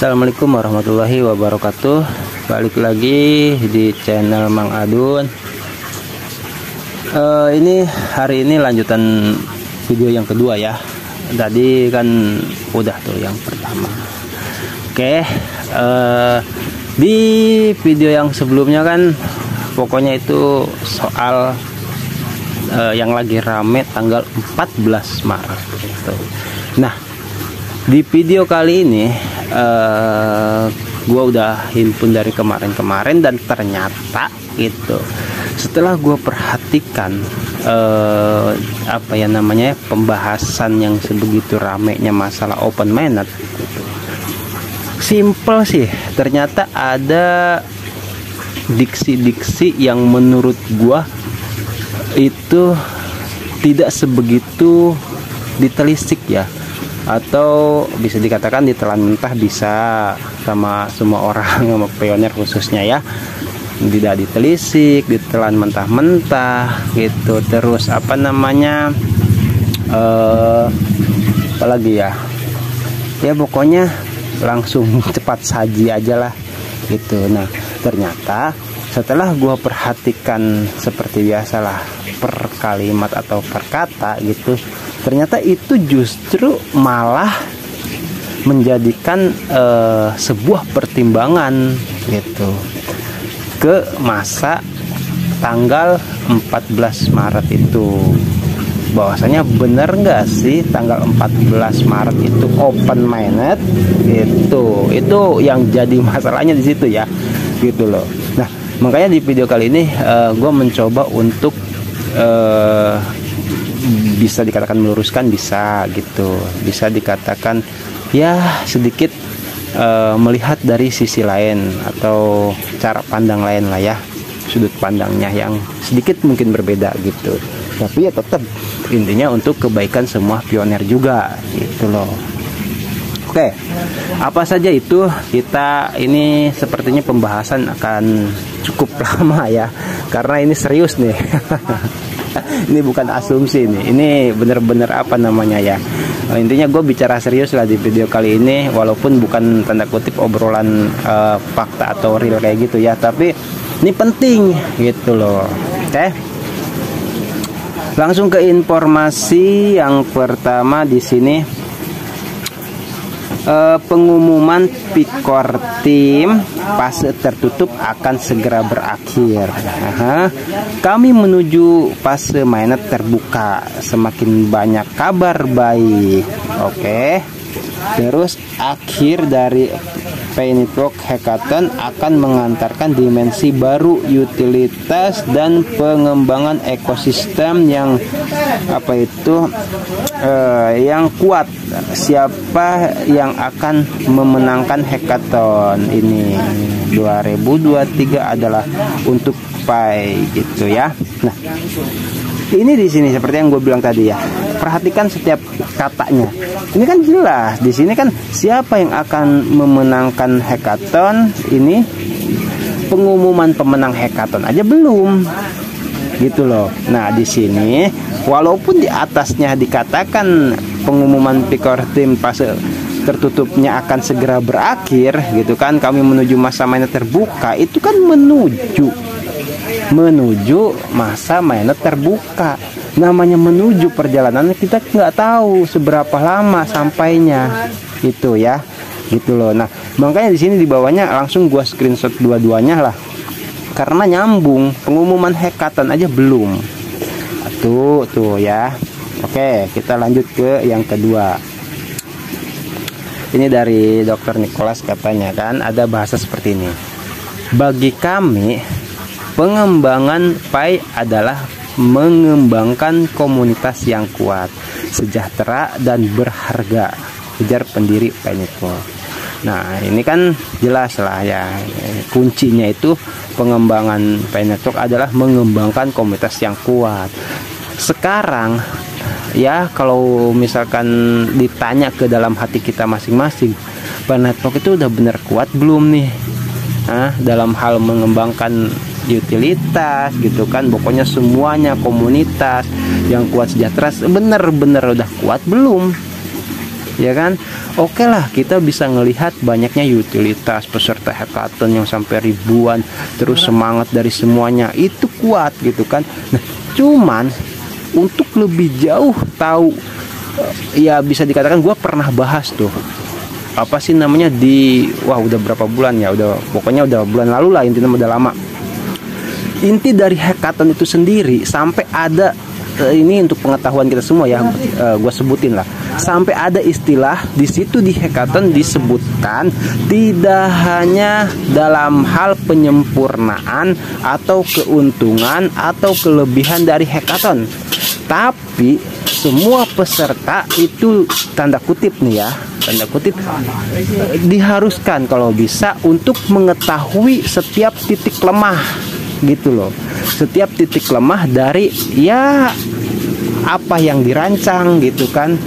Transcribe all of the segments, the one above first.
Assalamualaikum warahmatullahi wabarakatuh. Balik lagi di channel Mang Adun. Ini hari ini lanjutan video yang kedua ya. Tadi kan udah tuh yang pertama. Oke, di video yang sebelumnya kan pokoknya itu soal yang lagi rame tanggal 14 Maret gitu. Nah, di video kali ini gue udah himpun dari kemarin-kemarin, dan ternyata itu setelah gue perhatikan apa ya namanya, pembahasan yang sebegitu ramenya masalah open minded gitu. Simple sih, ternyata ada diksi-diksi yang menurut gue itu tidak sebegitu ditelisik ya, atau bisa dikatakan ditelan mentah bisa sama semua orang, sama pionir khususnya ya. Tidak ditelisik, ditelan mentah-mentah gitu. Terus apa namanya, apalagi ya, ya pokoknya langsung cepat saji aja lah gitu. Nah, ternyata setelah gua perhatikan seperti biasalah per kalimat atau per kata gitu, ternyata itu justru malah menjadikan sebuah pertimbangan gitu ke masa tanggal 14 Maret itu. Bahwasanya bener nggak sih tanggal 14 Maret itu open minded gitu. Itu yang jadi masalahnya di situ ya gitu loh. Nah, makanya di video kali ini gue mencoba untuk bisa dikatakan meluruskan, bisa gitu, bisa dikatakan ya sedikit melihat dari sisi lain atau cara pandang lain lah ya, sudut pandangnya yang sedikit mungkin berbeda gitu, tapi ya tetap intinya untuk kebaikan semua pionir juga gitu loh. Oke, apa saja itu, kita ini sepertinya pembahasan akan cukup lama ya, karena ini serius nih. Ini bukan asumsi nih, ini bener-bener apa namanya ya, intinya gue bicara serius lah di video kali ini, walaupun bukan tanda kutip obrolan fakta atau real kayak gitu ya, tapi ini penting gitu loh. Oke, langsung ke informasi yang pertama di sini. Pengumuman pikor tim fase tertutup akan segera berakhir. Kami menuju fase mainnet terbuka, semakin banyak kabar baik. Oke. Terus akhir dari Paynetwork Hackathon akan mengantarkan dimensi baru, utilitas dan pengembangan ekosistem yang apa itu yang kuat. Siapa yang akan memenangkan hackathon ini 2023 adalah untuk Pai gitu ya. Nah, ini di sini seperti yang gue bilang tadi ya, perhatikan setiap katanya. Ini kan jelas di sini kan siapa yang akan memenangkan hackathon ini, pengumuman pemenang hackathon aja belum gitu loh. Nah, di sini walaupun di atasnya dikatakan pengumuman pikor tim fase tertutupnya akan segera berakhir gitu kan, kami menuju masa mainnet terbuka, itu kan menuju masa mainnet terbuka. Namanya menuju perjalanan, kita nggak tahu seberapa lama sampainya itu ya gitu loh. Nah, makanya di sini di bawahnya langsung gua screenshot dua-duanya lah, karena nyambung. Pengumuman hackathon aja belum tuh ya. Oke, kita lanjut ke yang kedua. Ini dari Dr. Nicholas, katanya kan ada bahasa seperti ini. Bagi kami, pengembangan Pai adalah mengembangkan komunitas yang kuat, sejahtera dan berharga, ujar pendiri Paynetwork. Nah, ini kan jelas lah ya, kuncinya itu pengembangan Paynetwork adalah mengembangkan komunitas yang kuat. Sekarang ya, kalau misalkan ditanya ke dalam hati kita masing-masing, Paynetwork itu udah bener kuat belum nih? Dalam hal mengembangkan utilitas gitu kan, pokoknya semuanya komunitas yang kuat, sejahtera, bener-bener udah kuat belum? Ya kan? Oke lah, kita bisa ngelihat banyaknya utilitas peserta hackathon yang sampai ribuan, terus semangat dari semuanya itu kuat gitu kan. Nah, cuman untuk lebih jauh tahu, ya bisa dikatakan gue pernah bahas tuh apa sih namanya udah berapa bulan ya, pokoknya udah bulan lalu lah, intinya udah lama. Inti dari hackathon itu sendiri sampai ada ini untuk pengetahuan kita semua ya, gue sebutin lah, sampai ada istilah di situ di hackathon disebutkan tidak hanya dalam hal penyempurnaan atau keuntungan atau kelebihan dari hackathon, tapi semua peserta itu tanda kutip nih ya, tanda kutip diharuskan kalau bisa untuk mengetahui setiap titik lemah gitu loh, setiap titik lemah dari ya apa yang dirancang gitu kan.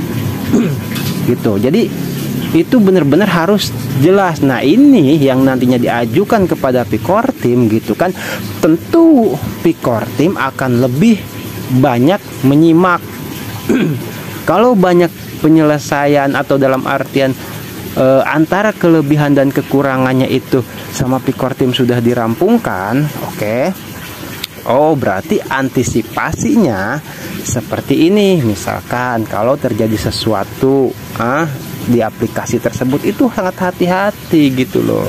Gitu. Jadi itu benar-benar harus jelas. Nah, ini yang nantinya diajukan kepada Picor Team gitu kan. Tentu Picor Team akan lebih banyak menyimak. Kalau banyak penyelesaian atau dalam artian antara kelebihan dan kekurangannya itu sama Picor Team sudah dirampungkan, oke. Oh, berarti antisipasinya seperti ini. Misalkan kalau terjadi sesuatu di aplikasi tersebut itu sangat hati-hati gitu loh.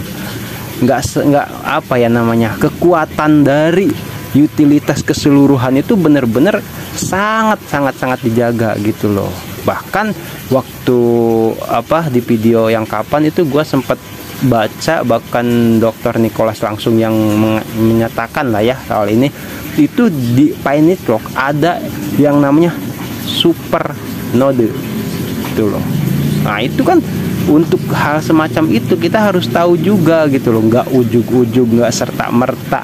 Nggak apa ya namanya, kekuatan dari utilitas keseluruhan itu benar-benar sangat dijaga gitu loh. Bahkan waktu di video yang kapan itu gue sempat baca, bahkan Dr. Nicholas langsung yang menyatakan lah ya soal ini, itu di PyNetwork ada yang namanya super node gitu loh. Nah, itu kan untuk hal semacam itu kita harus tahu juga gitu loh, nggak ujug-ujug, nggak serta-merta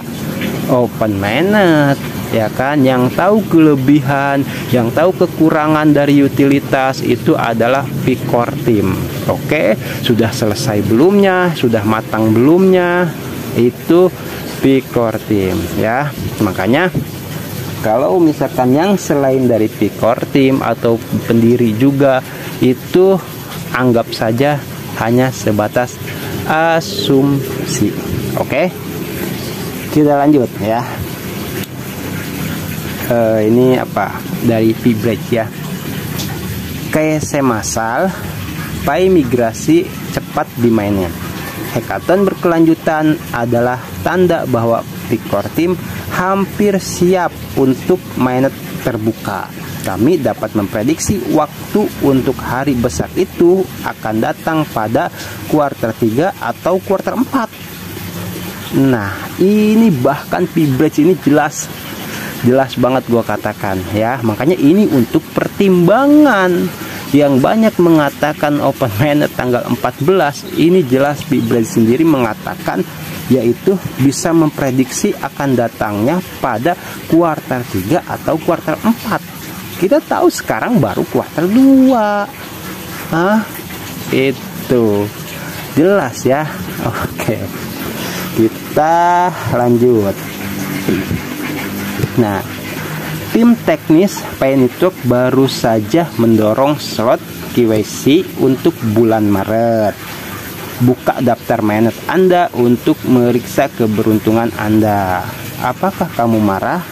open mainnet ya kan. Yang tahu kelebihan, yang tahu kekurangan dari utilitas itu adalah Picor Team. Oke, sudah selesai belumnya, sudah matang belumnya, itu Picor Team ya. Makanya kalau misalkan yang selain dari Picor Team atau pendiri juga, itu anggap saja hanya sebatas asumsi. Oke, kita lanjut ya. Ini apa dari P-Bridge ya, KSC massal, Pi migrasi cepat di mainnet. Hackathon berkelanjutan adalah tanda bahwa Picor Team hampir siap untuk mainnet terbuka. Kami dapat memprediksi waktu untuk hari besar itu akan datang pada kuartal 3 atau kuartal 4. Nah, ini bahkan P-Bridge ini jelas banget gua katakan ya. Makanya ini untuk pertimbangan. Yang banyak mengatakan open mainnet tanggal 14, ini jelas P-Bridge sendiri mengatakan, yaitu bisa memprediksi akan datangnya pada kuartal 3 atau kuartal 4. Kita tahu sekarang baru kuartal 2. Itu jelas ya. Oke, kita lanjut. Nah, tim teknis PyNetwork baru saja mendorong slot KYC untuk bulan Maret. Buka daftar mainnet Anda untuk meriksa keberuntungan Anda. Apakah kamu marah?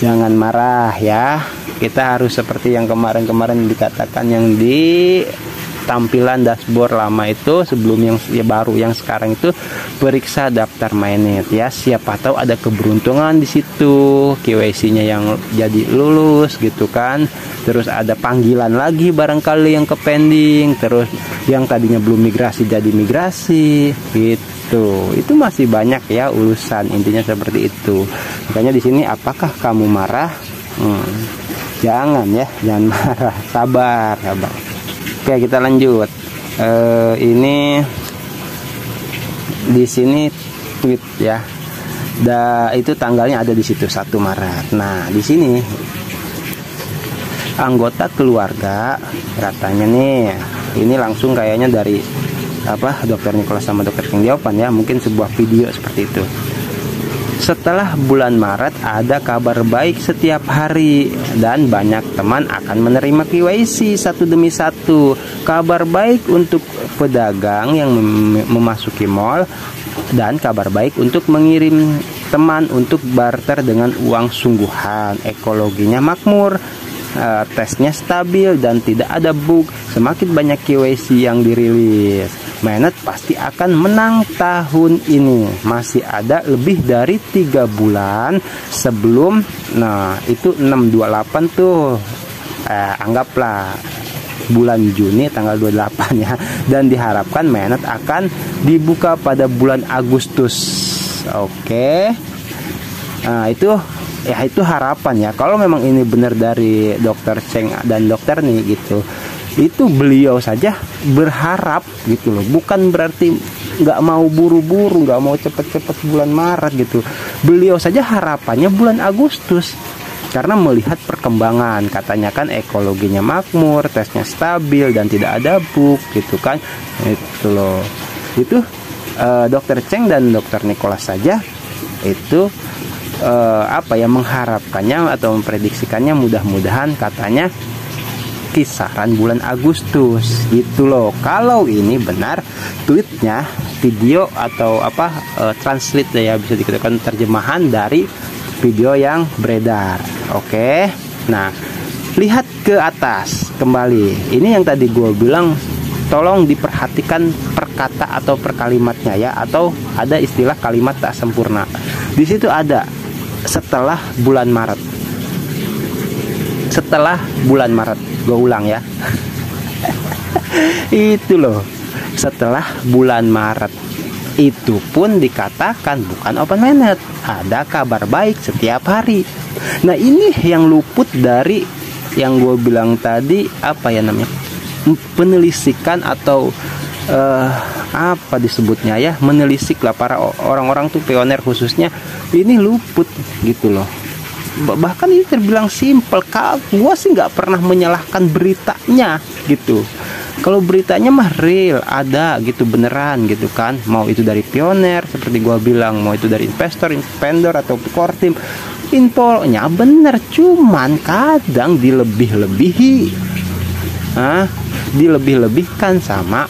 Jangan marah ya. Kita harus seperti yang kemarin dikatakan, yang di tampilan dashboard lama itu sebelum yang baru yang sekarang itu, periksa daftar mainnet ya. Siapa tahu ada keberuntungan di situ, KYC-nya yang jadi lulus gitu kan. Terus ada panggilan lagi barangkali yang ke pending, terus yang tadinya belum migrasi jadi migrasi gitu. Itu masih banyak ya urusan, intinya seperti itu. Makanya di sini apakah kamu marah? Jangan ya, jangan marah, sabar. Oke, kita lanjut. Ini di sini tweet ya. Itu tanggalnya ada di situ 1 Maret. Nah, di sini anggota keluarga katanya nih, ini langsung kayaknya dari Dr. Nicholas sama Dr. King Diopan ya, mungkin sebuah video seperti itu. Setelah bulan Maret ada kabar baik setiap hari dan banyak teman akan menerima KYC satu demi satu. Kabar baik untuk pedagang yang memasuki mall dan kabar baik untuk mengirim teman untuk barter dengan uang sungguhan. Ekologinya makmur, tesnya stabil dan tidak ada bug. Semakin banyak KYC yang dirilis, Mainnet pasti akan menang tahun ini. Masih ada lebih dari 3 bulan sebelum, nah itu 628 tuh, anggaplah bulan Juni tanggal 28 ya. Dan diharapkan Mainnet akan dibuka pada bulan Agustus. Oke. Nah itu ya, itu harapan ya. Kalau memang ini benar dari Dokter Cheng dan dokter nih gitu, itu beliau saja berharap gitu loh. Bukan berarti nggak mau buru-buru, nggak mau cepet-cepet bulan Maret gitu. Beliau saja harapannya bulan Agustus, karena melihat perkembangan, katanya kan ekologinya makmur, tesnya stabil dan tidak ada bug gitu kan. Itu loh. Itu Dokter Cheng dan Dokter Nicholas saja itu mengharapkannya atau memprediksikannya, mudah-mudahan katanya kisaran bulan Agustus gitu loh. Kalau ini benar tweetnya, video atau translate ya, bisa dikatakan terjemahan dari video yang beredar. Oke. Nah, lihat ke atas kembali. Ini yang tadi gue bilang, tolong diperhatikan per kata atau per kalimatnya ya, atau ada istilah kalimat tak sempurna. Di situ ada setelah bulan Maret. Setelah bulan Maret, gue ulang ya. Itu loh, setelah bulan Maret. Itu pun dikatakan bukan open mainnet, ada kabar baik setiap hari. Nah ini yang luput dari yang gue bilang tadi, penelisikan atau apa disebutnya ya, menelisik lah para orang-orang tuh, pioner khususnya, ini luput gitu loh. Bahkan ini terbilang simple. Gue sih nggak pernah menyalahkan beritanya gitu. Kalau beritanya mah real, ada gitu, beneran gitu kan. Mau itu dari pioner seperti gue bilang, mau itu dari investor, vendor atau core team, infonya bener. Cuman kadang dilebih-lebihi, dilebih-lebihkan sama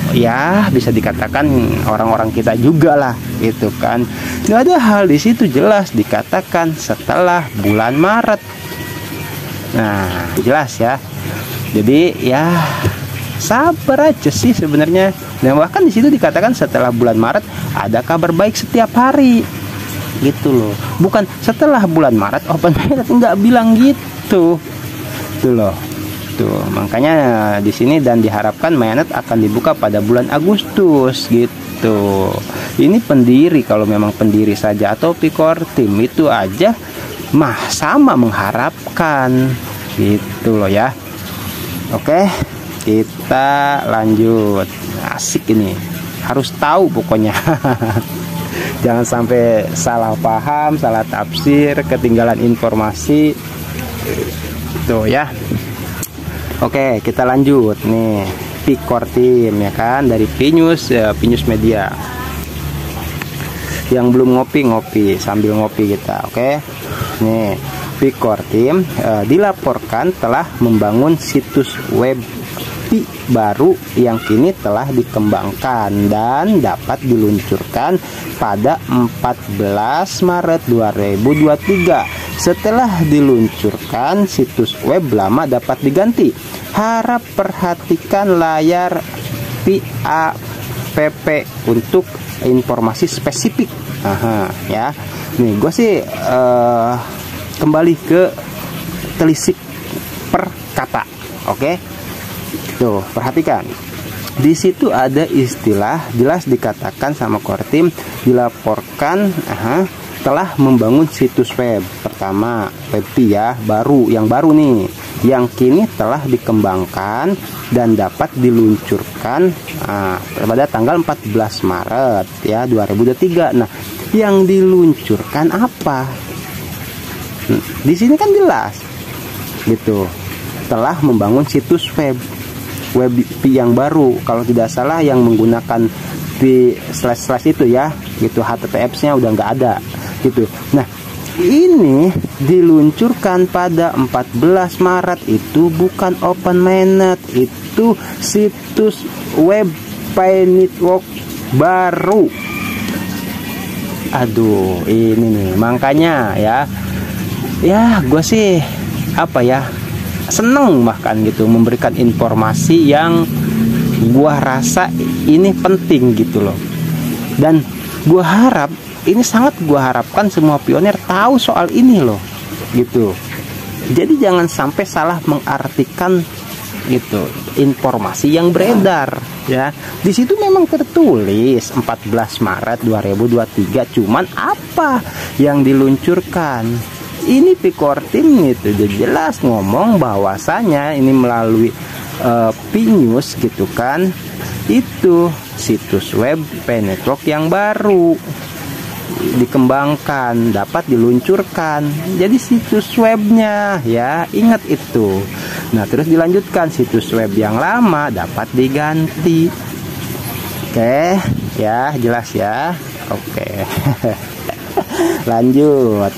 ya, bisa dikatakan orang-orang kita juga lah gitu kan. Nggak ada hal di situ jelas dikatakan setelah bulan Maret. Nah jelas ya. Jadi ya sabar aja sih sebenarnya. Dan bahkan di situ dikatakan setelah bulan Maret ada kabar baik setiap hari gitu loh. Bukan setelah bulan Maret open mainnet, nggak bilang gitu tuh loh. Tuh, makanya di sini dan diharapkan Mainnet akan dibuka pada bulan Agustus gitu. Ini pendiri, kalau memang pendiri saja atau core team itu aja mah sama mengharapkan gitu loh ya. Oke, kita lanjut. Asik ini, harus tahu pokoknya. Jangan sampai salah paham, salah tafsir, ketinggalan informasi tuh ya. Oke, kita lanjut nih. Core team ya kan, dari Pinus Pinus Media. Yang belum ngopi sambil ngopi kita. Oke. Nih, Core team dilaporkan telah membangun situs web baru yang kini telah dikembangkan dan dapat diluncurkan pada 14 Maret 2023. Setelah diluncurkan, situs web lama dapat diganti. Harap perhatikan layar PAPP untuk informasi spesifik. Ya. Nih, gue sih kembali ke telisik per kata. Oke. Tuh, perhatikan. Di situ ada istilah jelas dikatakan sama core team, dilaporkan telah membangun situs web pertama, web ya, yang baru nih, yang kini telah dikembangkan dan dapat diluncurkan pada tanggal 14 Maret ya 2023. Nah, yang diluncurkan apa? Di sini kan jelas gitu, telah membangun situs web yang baru, kalau tidak salah yang menggunakan di slash itu ya gitu, HTTPS-nya udah nggak ada. gitu. Nah, ini diluncurkan pada 14 Maret. Itu bukan open mainnet, itu situs web Pi Network baru. Aduh, ini nih makanya ya gue sih apa ya, seneng bahkan gitu memberikan informasi yang gue rasa ini penting gitu loh. Dan gue harap, ini sangat gue harapkan semua pionir tahu soal ini loh gitu. Jadi jangan sampai salah mengartikan gitu informasi yang beredar ya. Di situ memang tertulis 14 Maret 2023, cuman apa yang diluncurkan? Ini Pikortim itu udah jelas ngomong bahwasanya ini melalui Pi News gitu kan, itu situs web Pi Network yang baru dikembangkan, dapat diluncurkan jadi situs webnya ya, ingat itu. Nah, terus dilanjutkan situs web yang lama dapat diganti. Oke ya, jelas ya. Oke. Lanjut,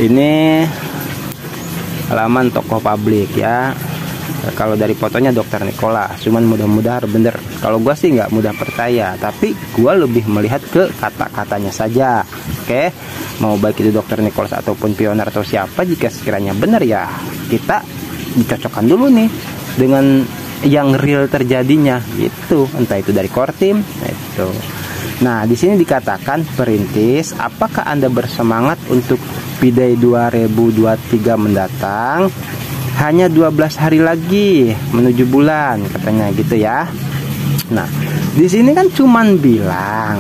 ini halaman toko publik ya. Kalau dari fotonya Dokter Nikola, cuman mudah-mudahan bener. Kalau gua sih nggak mudah percaya, tapi gua lebih melihat ke kata-katanya saja. Oke, mau baik itu Dokter Nikola ataupun pionir atau siapa, jika sekiranya benar ya kita dicocokkan dulu nih dengan yang real terjadinya gitu, entah itu dari Kortim itu. Nah, di sini dikatakan perintis, apakah Anda bersemangat untuk Pi Day 2023 mendatang? Hanya 12 hari lagi menuju bulan, katanya gitu ya. Nah, di sini kan cuman bilang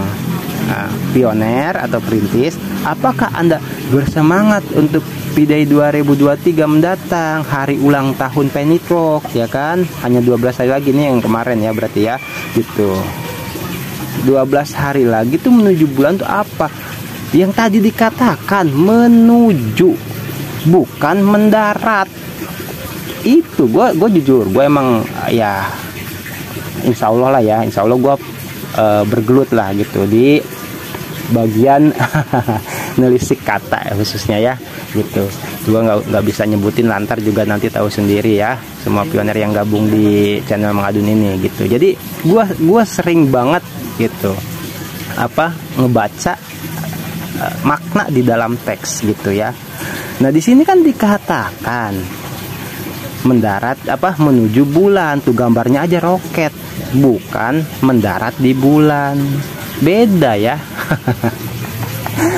pioner atau perintis, apakah Anda bersemangat untuk Pi Day 2023 mendatang, hari ulang tahun Pi Network ya kan? Hanya 12 hari lagi nih yang kemarin ya, berarti ya gitu. 12 hari lagi tuh menuju bulan tuh apa? Yang tadi dikatakan menuju, bukan mendarat. Itu gue jujur, gue emang ya insya Allah lah ya, insya Allah gue bergelut lah gitu di bagian nelisik kata ya, khususnya ya gitu. Gue nggak bisa nyebutin, lantar juga nanti tahu sendiri ya semua pionir yang gabung di channel Mengadun ini gitu. Jadi gue sering banget gitu apa ngebaca makna di dalam teks gitu ya. Nah, di sini kan dikatakan mendarat apa menuju bulan, tuh gambarnya aja roket, bukan mendarat di bulan, beda ya.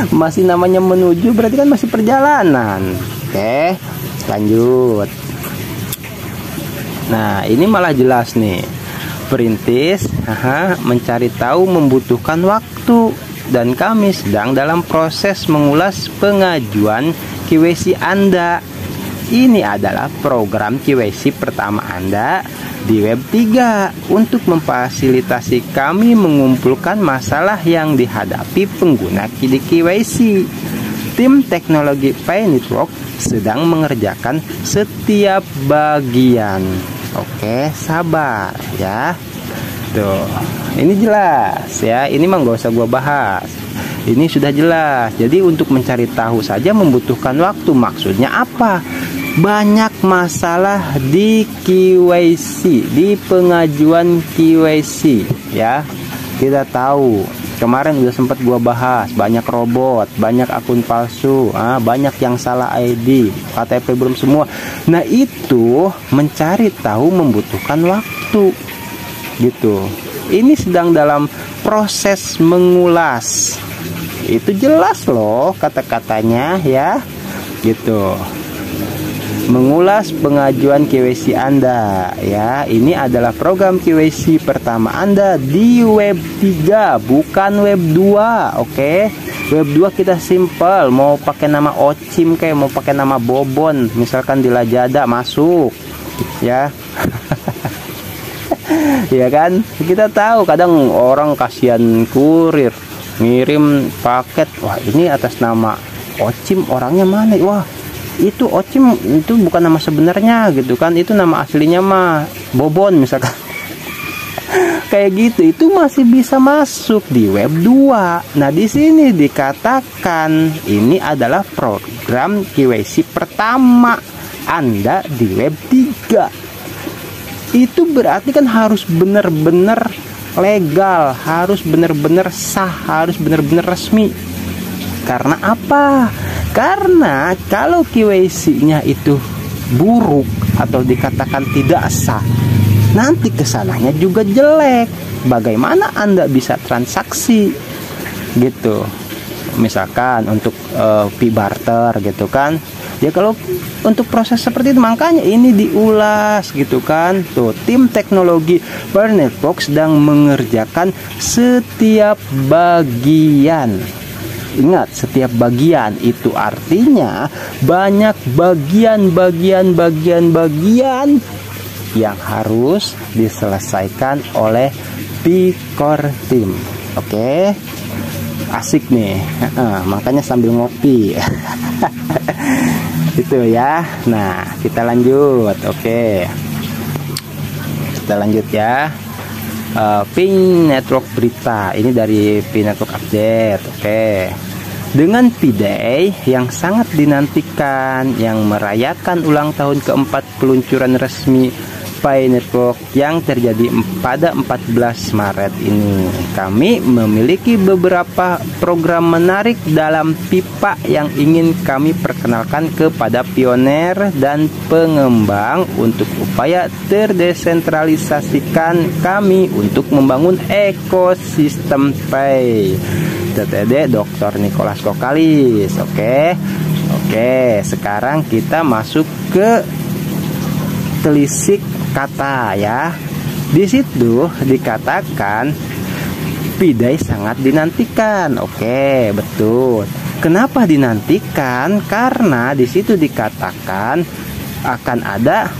Masih namanya menuju, berarti kan masih perjalanan. Oke, lanjut. Nah, ini malah jelas nih, perintis mencari tahu membutuhkan waktu, dan kami sedang dalam proses mengulas pengajuan KYC Anda. Ini adalah program KYC pertama Anda di Web3 untuk memfasilitasi kami mengumpulkan masalah yang dihadapi pengguna di KYC. Tim teknologi Pi Network sedang mengerjakan setiap bagian. Oke, sabar ya. Tuh, ini jelas ya. Ini mah gak usah gua bahas. Ini sudah jelas. Jadi untuk mencari tahu saja membutuhkan waktu. Maksudnya apa? Banyak masalah di KYC, di pengajuan KYC ya. Kita tahu kemarin udah sempat gua bahas, banyak robot, banyak akun palsu, banyak yang salah ID, KTP belum semua. Nah, itu mencari tahu membutuhkan waktu gitu. Ini sedang dalam proses mengulas. Itu jelas loh kata-katanya ya gitu. Mengulas pengajuan KYC Anda ya. Ini adalah program KYC pertama Anda di Web3, bukan Web2. Oke. Web2 kita simple, mau pakai nama Ocim kayak mau pakai nama Bobon, misalkan di Lazada masuk ya. Ya kan, kita tahu kadang orang kasihan kurir ngirim paket, wah ini atas nama Ocim, orangnya mana? Wah, itu Ocim itu bukan nama sebenarnya gitu kan, itu nama aslinya mah Bobon misalkan. kayak gitu itu masih bisa masuk di web 2. Nah, di sini dikatakan ini adalah program KYC pertama Anda di web 3. Itu berarti kan harus benar-benar legal, harus benar-benar sah, harus benar-benar resmi. Karena apa? Karena kalau KYC-nya itu buruk atau dikatakan tidak sah, nanti kesananya juga jelek. Bagaimana Anda bisa transaksi gitu? Misalkan untuk fee barter gitu kan. Ya kalau untuk proses seperti itu, makanya ini diulas gitu kan. Tuh, tim teknologi Network sedang mengerjakan setiap bagian. Ingat, setiap bagian itu artinya banyak bagian yang harus diselesaikan oleh P-Core Team. Oke, asik nih. Makanya sambil ngopi. Itu ya. Nah, kita lanjut. Oke, kita lanjut ya. Ping Network berita ini dari Ping Network Update. Oke, dengan P-Day yang sangat dinantikan yang merayakan ulang tahun keempat peluncuran resmi Pi Network yang terjadi pada 14 Maret ini, kami memiliki beberapa program menarik dalam pipa yang ingin kami perkenalkan kepada pioner dan pengembang untuk upaya terdesentralisasikan kami untuk membangun ekosistem Pi. TTD Dr. Nicholas Kokalis. Oke, sekarang kita masuk ke telisik kata ya. Di situ dikatakan P-Day sangat dinantikan. Oke, betul. Kenapa dinantikan? Karena di situ dikatakan akan ada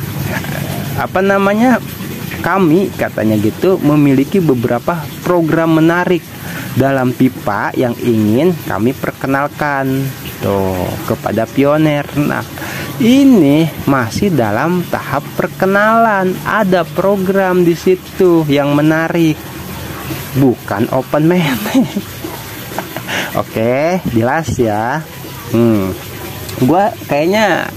kami katanya gitu memiliki beberapa program menarik dalam pipa yang ingin kami perkenalkan tuh kepada pioner. Nah, ini masih dalam tahap perkenalan. Ada program di situ yang menarik, bukan open mainnet. Oke, jelas ya. Gua kayaknya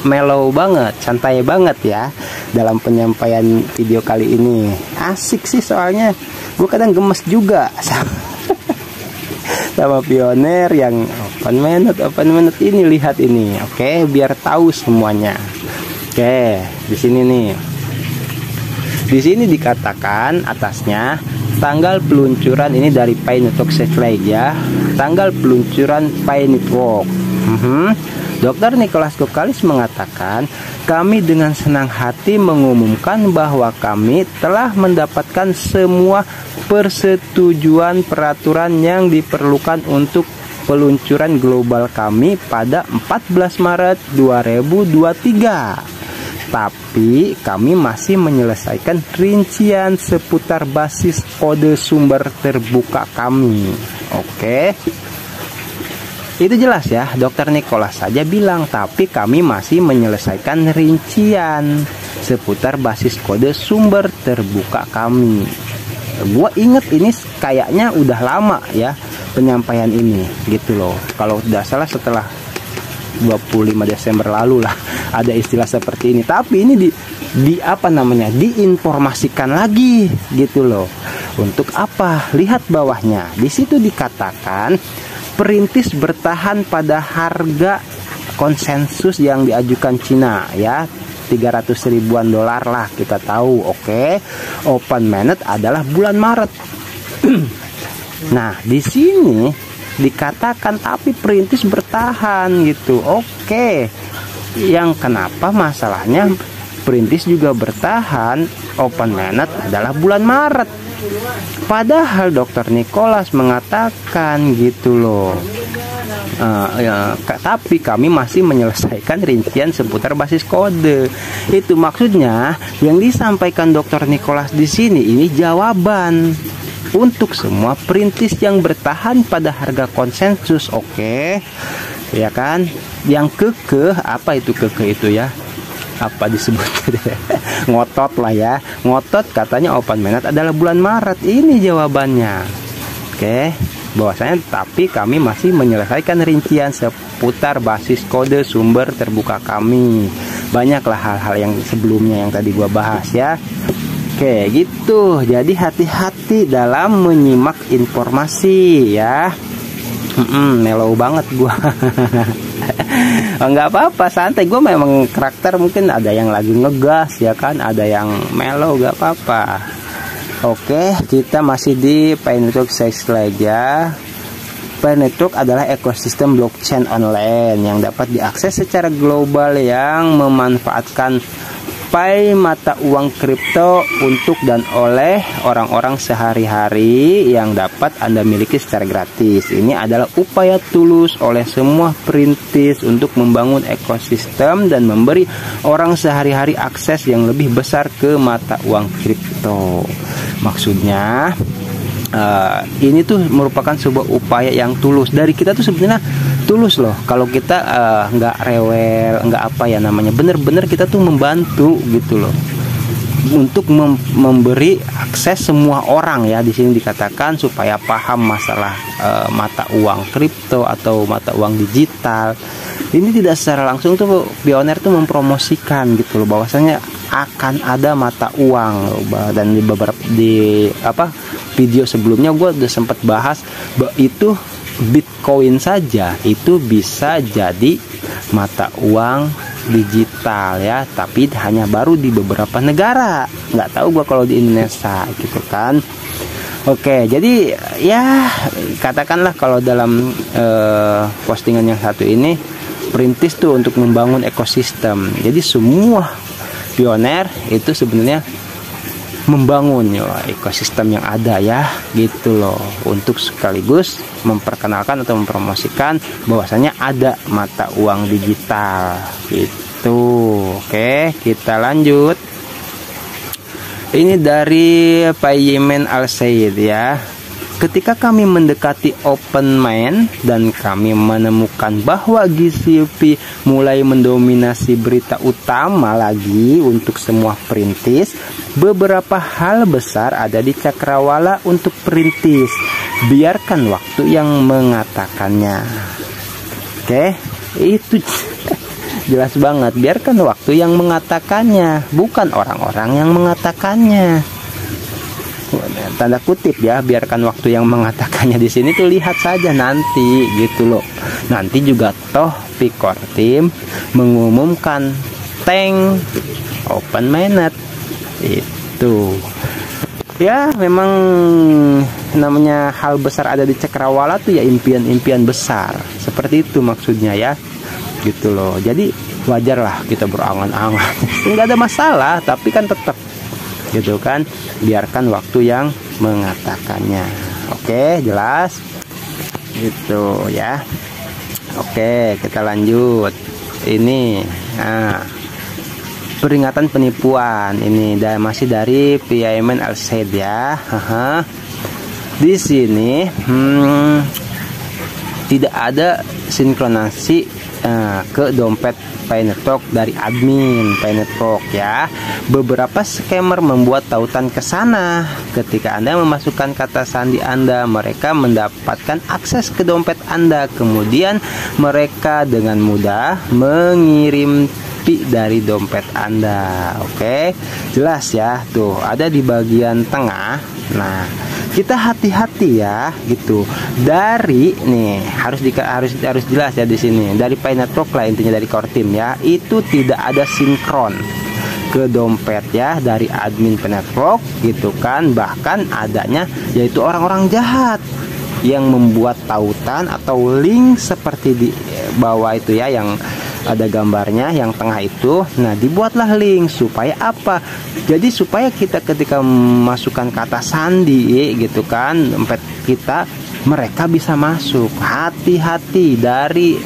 mellow banget, santai banget ya dalam penyampaian video kali ini. Asik sih, soalnya gue kadang gemes juga sama pioner yang open mainnet ini. Lihat ini, oke, biar tahu semuanya. Oke, di sini nih, di sini dikatakan atasnya tanggal peluncuran ini dari Pi Network Satellite ya, tanggal peluncuran Pi Network. Dr. Nicholas Kokalis mengatakan, kami dengan senang hati mengumumkan bahwa kami telah mendapatkan semua persetujuan peraturan yang diperlukan untuk peluncuran global kami pada 14 Maret 2023. Tapi kami masih menyelesaikan rincian seputar basis kode sumber terbuka kami. Oke. Itu jelas ya, Dr. Nicholas saja bilang, tapi kami masih menyelesaikan rincian seputar basis kode sumber terbuka kami. Gua inget ini kayaknya udah lama ya penyampaian ini gitu loh. Kalau tidak salah setelah 25 Desember lalu lah ada istilah seperti ini. Tapi ini diinformasikan lagi gitu loh. Untuk apa? Lihat bawahnya. Di situ dikatakan perintis bertahan pada harga konsensus yang diajukan Cina ya, 300 ribuan dolar lah kita tahu. Oke. Open mainnet adalah bulan Maret. Nah, di sini dikatakan tapi perintis bertahan gitu. Oke. Yang kenapa masalahnya perintis juga bertahan, open mainnet adalah bulan Maret. Padahal Dr. Nicholas mengatakan gitu loh. Tapi kami masih menyelesaikan rincian seputar basis kode. Itu maksudnya yang disampaikan Dr. Nicholas di sini ini jawaban untuk semua perintis yang bertahan pada harga konsensus. Oke, ya kan? Yang kekeh, apa itu kekeh itu ya? apa disebut ngotot lah ya, ngotot katanya open mainnet adalah bulan Maret. Ini jawabannya. Oke, bahwasanya tapi kami masih menyelesaikan rincian seputar basis kode sumber terbuka kami. Banyaklah hal-hal yang sebelumnya yang tadi gua bahas ya. Oke, gitu. Jadi hati-hati dalam menyimak informasi ya. Mellow banget gua. Nggak apa-apa, santai. Gue memang karakter mungkin ada yang lagi ngegas ya kan, ada yang mellow, nggak apa-apa. Oke, kita masih di Pi Network aja. Pi Network adalah ekosistem blockchain online yang dapat diakses secara global yang memanfaatkan Pi mata uang kripto untuk dan oleh orang-orang sehari-hari yang dapat Anda miliki secara gratis. Ini adalah upaya tulus oleh semua perintis untuk membangun ekosistem dan memberi orang sehari-hari akses yang lebih besar ke mata uang kripto. Maksudnya ini tuh merupakan sebuah upaya yang tulus dari kita tuh, sebenarnya tulus loh. Kalau kita nggak rewel, nggak apa ya namanya, bener-bener kita tuh membantu gitu loh untuk memberi akses semua orang ya. Di sini dikatakan supaya paham masalah mata uang kripto atau mata uang digital. Ini tidak secara langsung tuh Pioneer tuh mempromosikan gitu loh, bahwasanya akan ada mata uang. Dan di beberapa video sebelumnya gue udah sempat bahas itu Bitcoin saja itu bisa jadi mata uang digital ya, tapi hanya baru di beberapa negara. Nggak tahu gue kalau di Indonesia gitu kan. Oke, jadi ya katakanlah kalau dalam postingan yang satu ini perintis tuh untuk membangun ekosistem. Jadi semua Pioneer itu sebenarnya membangun ya ekosistem yang ada ya gitu loh, untuk sekaligus memperkenalkan atau mempromosikan bahwasanya ada mata uang digital gitu. Oke, kita lanjut. Ini dari Pak Yemen Al-Said ya. Ketika kami mendekati open main dan kami menemukan bahwa GCP mulai mendominasi berita utama lagi untuk semua perintis, beberapa hal besar ada di cakrawala untuk perintis. Biarkan waktu yang mengatakannya. Oke, itu jelas banget. Biarkan waktu yang mengatakannya, bukan orang-orang yang mengatakannya. Tanda kutip ya, biarkan waktu yang mengatakannya. Di sini tuh lihat saja nanti gitu loh. Nanti juga toh Picor Team mengumumkan tank open mainnet itu. Ya memang namanya hal besar ada di cakrawala tuh ya, impian-impian besar. Seperti itu maksudnya ya. Gitu loh. Jadi wajar lah kita berangan-angan. Enggak ada masalah, tapi kan tetap gitu kan, biarkan waktu yang mengatakannya. Oke, jelas gitu ya. Oke, kita lanjut. Ini peringatan penipuan. Ini masih dari Pieman Al-Said ya. Di sini tidak ada sinkronasi ke dompet Pi Network dari admin Pi Network ya. Beberapa scammer membuat tautan ke sana. Ketika Anda memasukkan kata sandi Anda, mereka mendapatkan akses ke dompet Anda. Kemudian mereka dengan mudah mengirim pi dari dompet Anda. Oke, jelas ya. Tuh, ada di bagian tengah. Nah, kita hati-hati ya gitu. Dari nih harus jelas ya di sini. Dari Pi Network lah intinya, dari core team ya. Itu tidak ada sinkron ke dompet ya dari admin Pi Network gitu kan. Bahkan adanya yaitu orang-orang jahat yang membuat tautan atau link seperti di bawah itu ya, yang ada gambarnya yang tengah itu. Nah, dibuatlah link supaya apa? Jadi supaya kita ketika memasukkan kata sandi gitu kan, dompet kita, mereka bisa masuk. Hati-hati, dari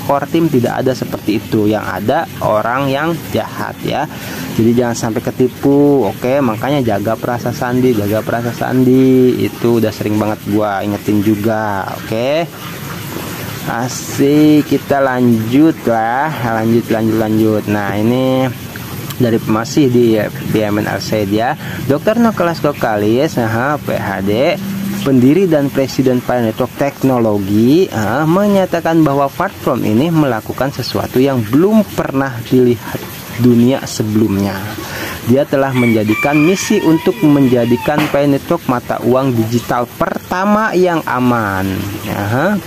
core team tidak ada seperti itu. Yang ada orang yang jahat ya. Jadi jangan sampai ketipu. Oke, makanya jaga perasa sandi. Itu udah sering banget gua ingetin juga. Oke. Asik, kita lanjut lah, lanjut. Nah, ini dari masih di BUMN Alsaid ya. Dr. Nicholas Kokalis, PhD, pendiri dan presiden Pi Network Teknologi, menyatakan bahwa platform ini melakukan sesuatu yang belum pernah dilihat dunia sebelumnya. Dia telah menjadikan misi untuk menjadikan Pi Network mata uang digital pertama yang aman,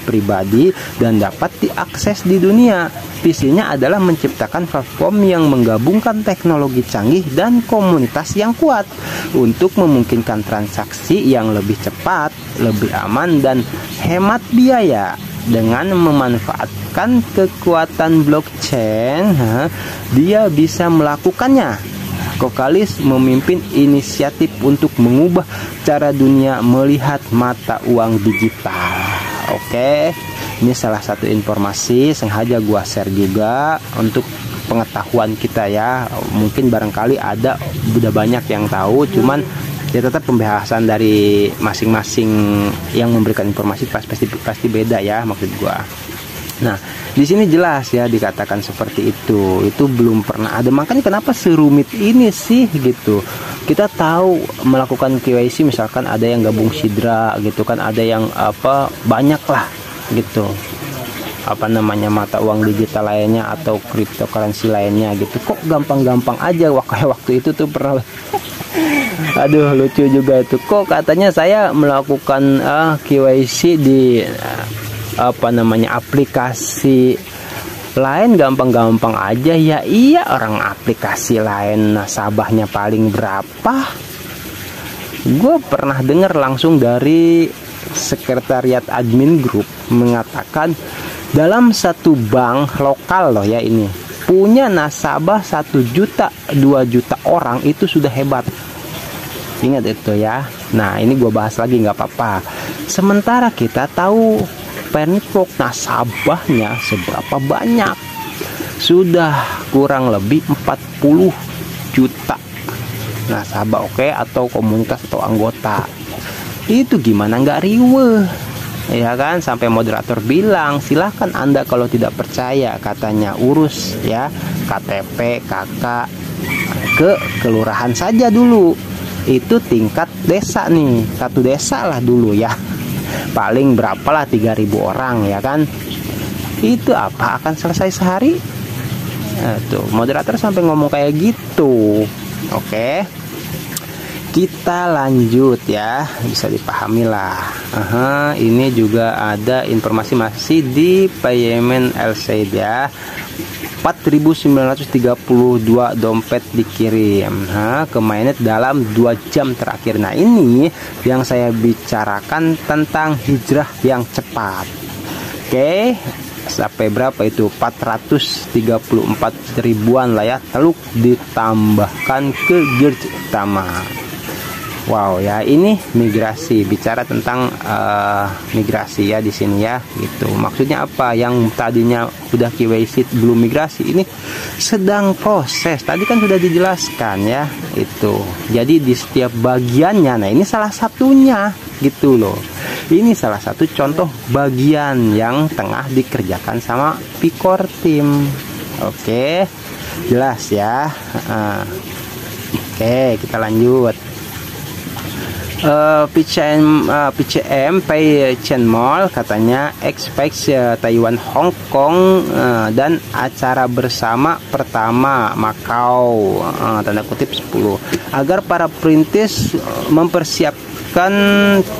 pribadi, dan dapat diakses di dunia. Visinya adalah menciptakan platform yang menggabungkan teknologi canggih dan komunitas yang kuat untuk memungkinkan transaksi yang lebih cepat, lebih aman, dan hemat biaya. Dengan memanfaatkan kekuatan blockchain, dia bisa melakukannya. Kokalis memimpin inisiatif untuk mengubah cara dunia melihat mata uang digital. Oke, ini salah satu informasi sengaja gua share juga untuk pengetahuan kita ya. Mungkin barangkali udah banyak yang tahu, cuman ya tetap pembahasan dari masing-masing yang memberikan informasi pasti beda ya, maksud gua. Nah, di sini jelas ya dikatakan seperti itu. Itu belum pernah ada. Makanya kenapa serumit ini sih gitu. Kita tahu melakukan KYC, misalkan ada yang gabung Sidra gitu kan, ada yang banyak lah gitu. Mata uang digital lainnya atau cryptocurrency lainnya gitu. Kok gampang-gampang aja waktu itu tuh pernah. Aduh, lucu juga itu. Kok katanya saya melakukan KYC di aplikasi lain gampang-gampang aja ya. Iya, orang aplikasi lain nasabahnya paling berapa? Gue pernah dengar langsung dari sekretariat admin grup mengatakan dalam satu bank lokal loh ya, ini punya nasabah 1 juta 2 juta orang itu sudah hebat. Ingat itu ya. Nah, ini gue bahas lagi nggak apa-apa. Sementara kita tahu Pi Network nasabahnya seberapa banyak? Sudah kurang lebih 40 juta nasabah, atau komunitas atau anggota. Itu gimana nggak riweh? Ya kan, sampai moderator bilang silahkan Anda kalau tidak percaya, katanya urus ya KTP KK ke kelurahan saja dulu. Itu tingkat desa nih, satu desa lah dulu ya. Paling berapalah 3.000 orang ya kan. Itu apa akan selesai sehari? Tuh moderator sampai ngomong kayak gitu. Oke, kita lanjut ya, bisa dipahami lah. Ini juga ada informasi masih di BUMN Alsaid ya. 4.932 dompet dikirim ke mainnet dalam 2 jam terakhir. Nah, ini yang saya bicarakan tentang hijrah yang cepat. Oke, sampai berapa itu? 434 ribuan lah ya, teluk ditambahkan ke gear utama. Wow ya, ini migrasi, bicara tentang migrasi ya di sini ya gitu. Maksudnya apa? Yang tadinya udah KYC belum migrasi, ini sedang proses. Tadi kan sudah dijelaskan ya itu. Jadi di setiap bagiannya, nah ini salah satunya gitu loh. Ini salah satu contoh bagian yang tengah dikerjakan sama Picor Team. Oke, jelas ya. Oke, kita lanjut. PCM Pi Chain Mall katanya expect Taiwan Hong Kong dan acara bersama pertama Macau tanda kutip 10 agar para perintis mempersiapkan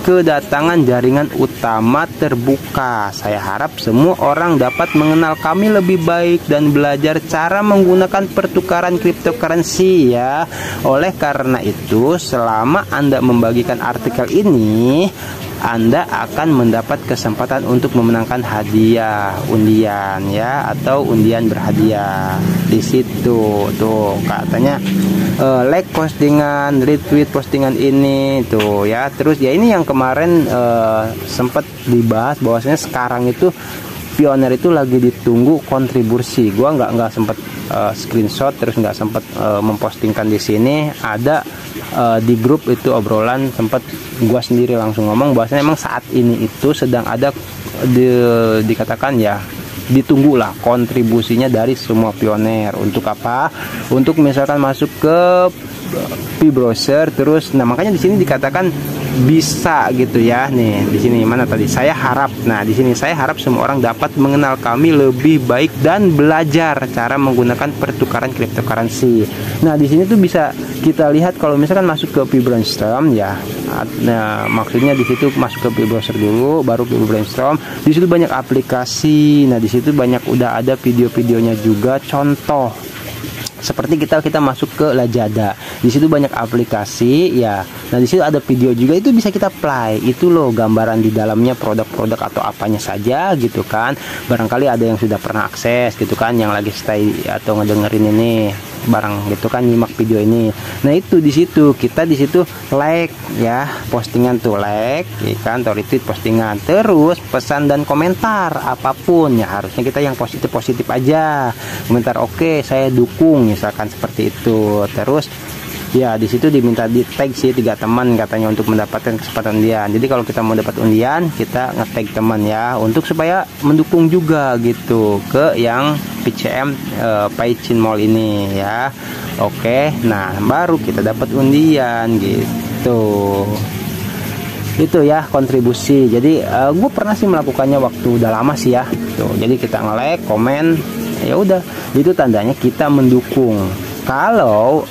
kedatangan jaringan utama terbuka. Saya harap semua orang dapat mengenal kami lebih baik dan belajar cara menggunakan pertukaran cryptocurrency ya. Oleh karena itu, selama Anda membagikan artikel ini, Anda akan mendapat kesempatan untuk memenangkan hadiah undian ya, atau undian berhadiah. Di situ tuh katanya like postingan, retweet postingan ini tuh ya. Terus ya ini yang kemarin sempat dibahas bahwasanya sekarang itu Pioneer itu lagi ditunggu kontribusi. Gua nggak sempat screenshot, terus nggak sempat mempostingkan di sini. Ada di grup itu obrolan, sempat gua sendiri langsung ngomong bahwasanya memang saat ini itu sedang ada dikatakan ya, ditunggulah kontribusinya dari semua pioner. Untuk apa? Untuk misalkan masuk ke P-browser terus. Nah, makanya di sini dikatakan bisa gitu ya. Nih, di sini mana tadi? Saya harap. Nah, di sini saya harap semua orang dapat mengenal kami lebih baik dan belajar cara menggunakan pertukaran cryptocurrency. Nah, di sini tuh bisa kita lihat kalau misalkan masuk ke P-brainstorm ya. Nah, maksudnya di situ masuk ke P-browser dulu, baru P-brainstorm. Di situ banyak aplikasi. Nah, di situ banyak udah ada video-videonya juga, contoh. Seperti kita masuk ke Lazada, di situ banyak aplikasi ya. Nah, di situ ada video juga, itu bisa kita play. Itu loh gambaran di dalamnya produk-produk atau apanya saja gitu kan. Barangkali ada yang sudah pernah akses gitu kan, yang lagi stay atau ngedengerin ini barang gitu kan, nyimak video ini. Nah, itu di situ kita di situ like ya, postingan tuh like ya kan, atau retweet postingan, terus pesan dan komentar apapun ya, harusnya kita yang positif aja. Komentar oke, saya dukung misalkan seperti itu. Terus ya di situ diminta di tag sih 3 teman katanya untuk mendapatkan kesempatan undian. Jadi kalau kita mau dapat undian, kita nge-tag teman ya, untuk supaya mendukung juga gitu ke yang PCM Paicin Mall ini ya. Oke, nah baru kita dapat undian gitu. Itu ya kontribusi. Jadi gue pernah sih melakukannya waktu udah lama sih ya. Tuh, jadi kita nge-like, komen, ya udah, itu tandanya kita mendukung. Kalau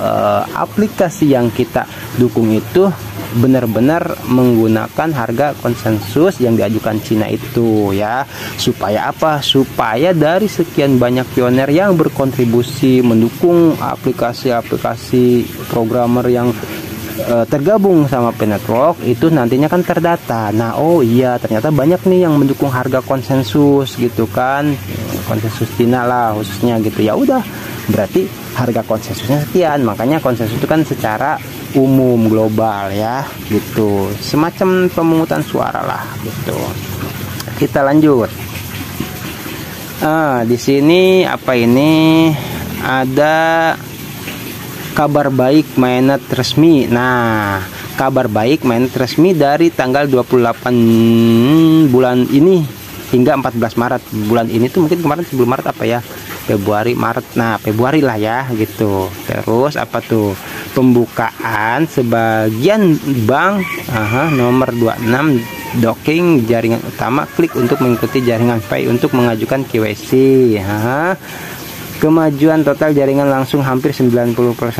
aplikasi yang kita dukung itu benar-benar menggunakan harga konsensus yang diajukan Cina itu ya. Supaya apa? Supaya dari sekian banyak pioner yang berkontribusi mendukung aplikasi-aplikasi programmer yang tergabung sama P-network itu nantinya kan terdata. Nah, oh iya, ternyata banyak nih yang mendukung harga konsensus gitu kan, konsensus Cina lah khususnya gitu. Ya udah, berarti harga konsensusnya sekian. Makanya konsensus itu kan secara umum global ya gitu, semacam pemungutan suara lah gitu. Kita lanjut. Di sini apa ini? Ada kabar baik mainnet resmi. Nah, kabar baik mainnet resmi dari tanggal 28 bulan ini hingga 14 Maret. Bulan ini tuh mungkin kemarin sebelum Maret apa ya? Februari, Maret. Nah, Februari lah ya gitu. Terus apa tuh? Pembukaan sebagian bank nomor 26 docking jaringan utama, klik untuk mengikuti jaringan Pay untuk mengajukan KYC. Kemajuan total jaringan langsung hampir 90%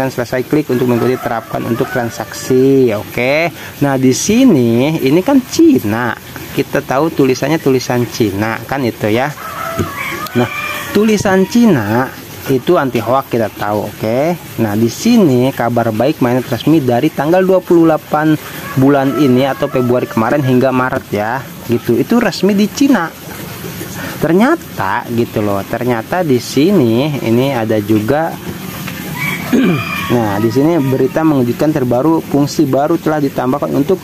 selesai, klik untuk mengikuti terapkan untuk transaksi. Oke. Nah, di sini ini kan Cina. Kita tahu tulisannya tulisan Cina kan itu ya. Nah, tulisan Cina itu anti hoax kita tahu, oke. Nah, di sini kabar baik mainnet resmi dari tanggal 28 bulan ini atau Februari kemarin hingga Maret ya. Gitu. Itu resmi di Cina. Ternyata gitu loh. Ternyata di sini ini ada juga nah, di sini berita mengejutkan terbaru, fungsi baru telah ditambahkan untuk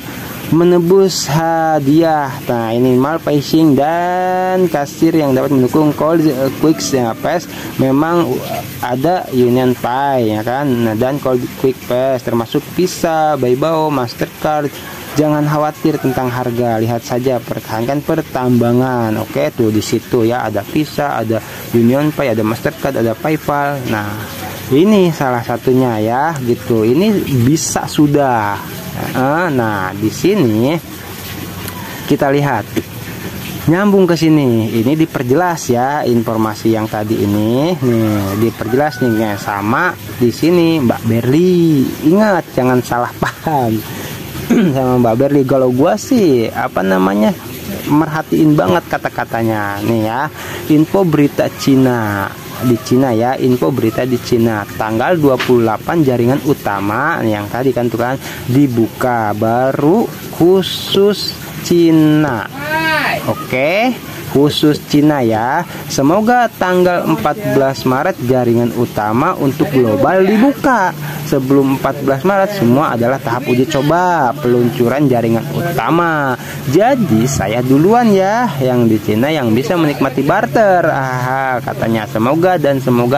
menebus hadiah. Nah, ini minimal phishing dan kasir yang dapat mendukung call quick pass. Memang ada Union Pay ya kan. Nah, dan call quick pass termasuk Visa, Baibao, Mastercard. Jangan khawatir tentang harga, lihat saja, pertahankan pertambangan. Oke, tuh di situ ya ada Visa, ada Union Pay, ada Mastercard, ada PayPal. Nah, ini salah satunya ya gitu. Ini bisa sudah. Nah, di sini kita lihat nyambung ke sini. Ini diperjelas ya informasi yang tadi ini. Nih, diperjelas nih sama di sini Mbak Berli. Ingat, jangan salah paham sama Mbak Berli. Kalau gua sih apa namanya merhatiin banget kata-katanya nih ya. Info berita Cina di Cina ya, info berita di Cina tanggal 28 jaringan utama yang tadi kan tuh kan dibuka baru khusus Cina. Oke, khusus Cina ya. Semoga tanggal 14 Maret jaringan utama untuk global dibuka. Sebelum 14 Maret semua adalah tahap uji coba peluncuran jaringan utama. Jadi saya duluan ya yang di Cina yang bisa menikmati barter. Katanya semoga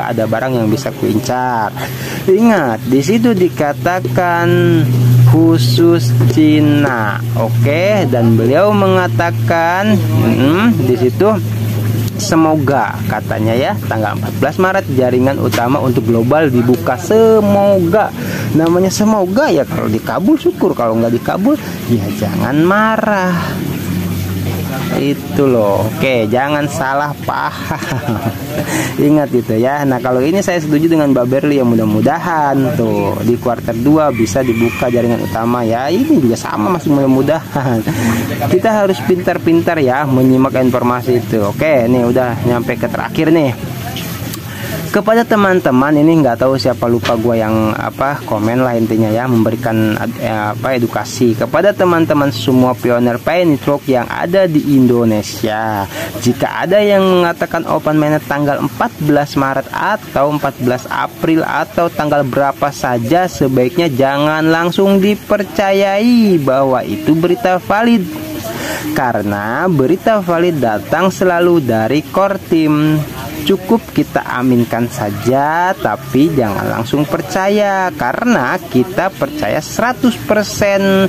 ada barang yang bisa kuincar. Ingat, di situ dikatakan khusus Cina. Oke, dan beliau mengatakan di situ, semoga katanya ya, tanggal 14 Maret jaringan utama untuk global dibuka. Semoga, namanya semoga ya, kalau dikabul syukur, kalau nggak dikabul ya jangan marah. Itu loh. Oke, jangan salah paham. Ingat itu ya. Nah, kalau ini saya setuju dengan Mbak Berli, ya mudah-mudahan tuh di kuartal 2 bisa dibuka jaringan utama ya. Ini juga sama, masih mudah-mudahan. Kita harus pintar-pintar ya menyimak informasi itu. Oke, nih udah nyampe ke terakhir nih. Kepada teman-teman ini, nggak tahu siapa, lupa gua yang komen lah, intinya ya memberikan edukasi kepada teman-teman semua pioner Pioneer yang ada di Indonesia. Jika ada yang mengatakan open mainnet tanggal 14 Maret atau 14 April atau tanggal berapa saja, sebaiknya jangan langsung dipercayai bahwa itu berita valid, karena berita valid datang selalu dari core team. Cukup kita aminkan saja, tapi jangan langsung percaya, karena kita percaya 100%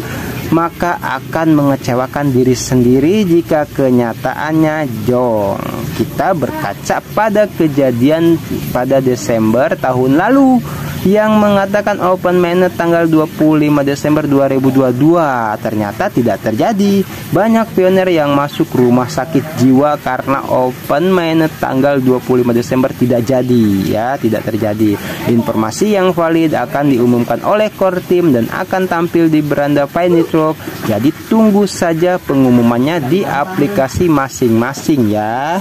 maka akan mengecewakan diri sendiri jika kenyataannya jong. Kita berkaca pada kejadian pada Desember tahun lalu yang mengatakan open mainnet tanggal 25 Desember 2022. Ternyata tidak terjadi. Banyak pioner yang masuk rumah sakit jiwa karena open mainnet tanggal 25 Desember tidak jadi ya, tidak terjadi. Informasi yang valid akan diumumkan oleh core team dan akan tampil di beranda Pioneer. Jadi tunggu saja pengumumannya di aplikasi masing-masing ya.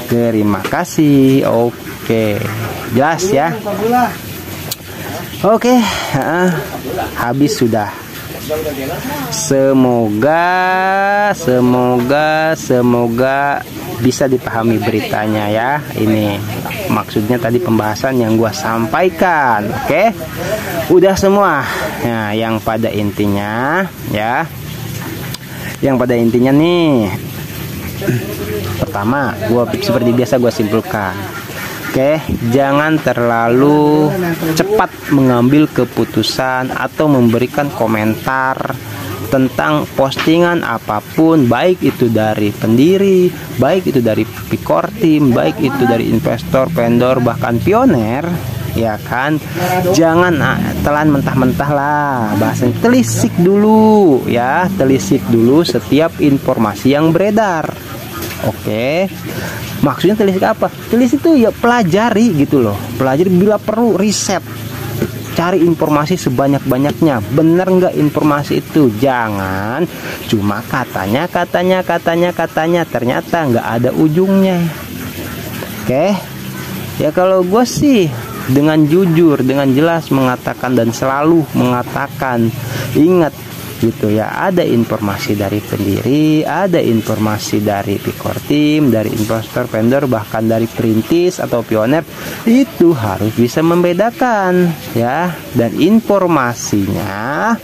Terima kasih. Oke, jelas ya. Oke, habis sudah. Semoga bisa dipahami beritanya ya. Ini maksudnya tadi pembahasan yang gua sampaikan. Oke, udah semua. Nah, yang pada intinya ya, yang pada intinya nih, pertama, gua seperti biasa gua simpulkan. Oke, jangan terlalu cepat mengambil keputusan atau memberikan komentar tentang postingan apapun, baik itu dari pendiri, baik itu dari core team, baik itu dari investor, vendor, bahkan pioner, ya kan. Jangan telan mentah-mentah lah, bahasanya telisik dulu ya, telisik dulu setiap informasi yang beredar. Oke, maksudnya telisik apa? Telisik itu ya pelajari gitu loh, pelajari, bila perlu riset, cari informasi sebanyak-banyaknya. Bener nggak informasi itu? Jangan cuma katanya, ternyata nggak ada ujungnya. Oke, ya kalau gue sih dengan jujur, dengan jelas mengatakan dan selalu mengatakan, ingat gitu ya, ada informasi dari pendiri, ada informasi dari core team, dari investor, vendor, bahkan dari perintis atau pioner. Itu harus bisa membedakan ya. Dan informasinya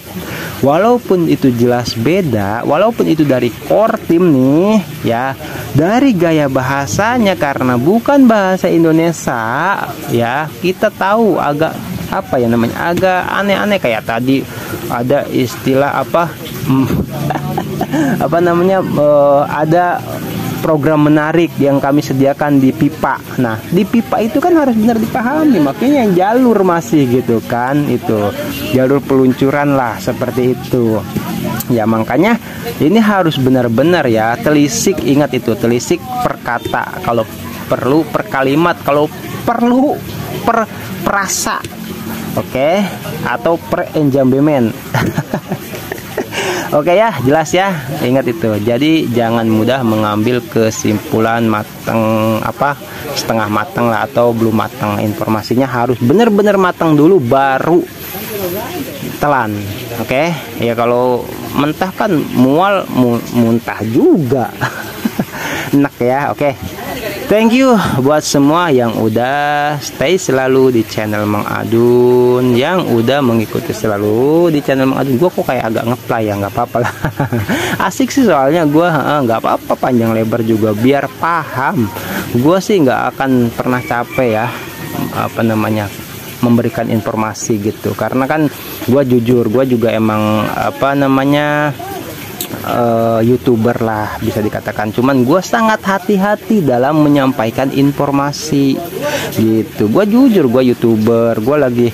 walaupun itu jelas beda, walaupun itu dari core team nih ya, dari gaya bahasanya, karena bukan bahasa Indonesia ya, kita tahu agak apa ya namanya, agak aneh-aneh. Kayak tadi ada istilah apa namanya, ada program menarik yang kami sediakan di pipa. Nah, di pipa itu kan harus benar dipahami, makanya jalur masih gitu kan, itu jalur peluncuran lah, seperti itu ya. Makanya ini harus benar-benar ya, telisik. Ingat itu, telisik per kata, kalau perlu per kalimat, kalau perlu per frasa. Oke, atau per enjambemen. Oke ya, jelas ya. Ingat itu. Jadi jangan mudah mengambil kesimpulan matang, setengah matang lah, atau belum matang. Informasinya harus benar-benar matang dulu baru telan. Oke, ya kalau mentah kan mual muntah juga. Enak ya. Oke. Thank you buat semua yang udah stay selalu di channel Mang Adun, yang udah mengikuti selalu di channel Mang Adun. Gue kok kayak agak ngeplay ya, nggak apa-apa lah. Asik sih soalnya gue, nggak apa-apa panjang lebar juga biar paham. Gue sih nggak akan pernah capek ya, memberikan informasi gitu. Karena kan gue jujur, gue juga emang YouTuber lah bisa dikatakan, cuman gue sangat hati-hati dalam menyampaikan informasi gitu. Gue jujur, gue YouTuber, gue lagi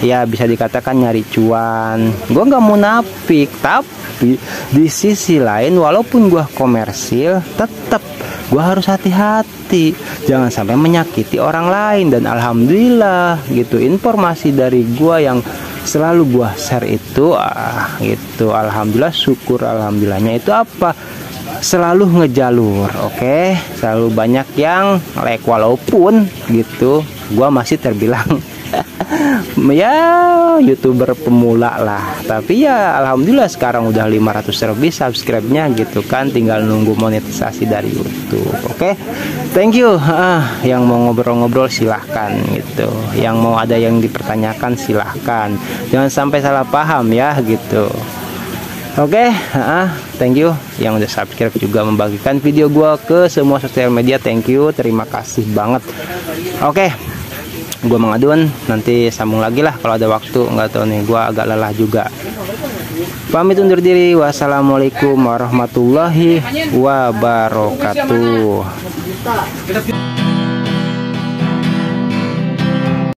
ya bisa dikatakan nyari cuan. Gue nggak munafik, tapi di sisi lain walaupun gue komersil, tetap gue harus hati-hati, jangan sampai menyakiti orang lain. Dan alhamdulillah gitu, informasi dari gue yang selalu gua share itu gitu, alhamdulillah, syukur alhamdulillahnya itu apa, selalu ngejalur, oke? Selalu banyak yang like, walaupun gitu gua masih terbilang ya YouTuber pemula lah, tapi ya alhamdulillah sekarang udah 500 lebih subscribe-nya gitu kan, tinggal nunggu monetisasi dari YouTube. Oke, thank you. Yang mau ngobrol-ngobrol silahkan gitu, yang mau ada yang dipertanyakan silahkan, jangan sampai salah paham ya gitu. Oke, thank you yang udah subscribe, juga membagikan video gua ke semua sosial media. Thank you, terima kasih banget. Oke, gue mengadun, nanti sambung lagi lah kalau ada waktu. Nggak tahu nih, gue agak lelah juga. Pamit undur diri, wassalamualaikum warahmatullahi wabarakatuh.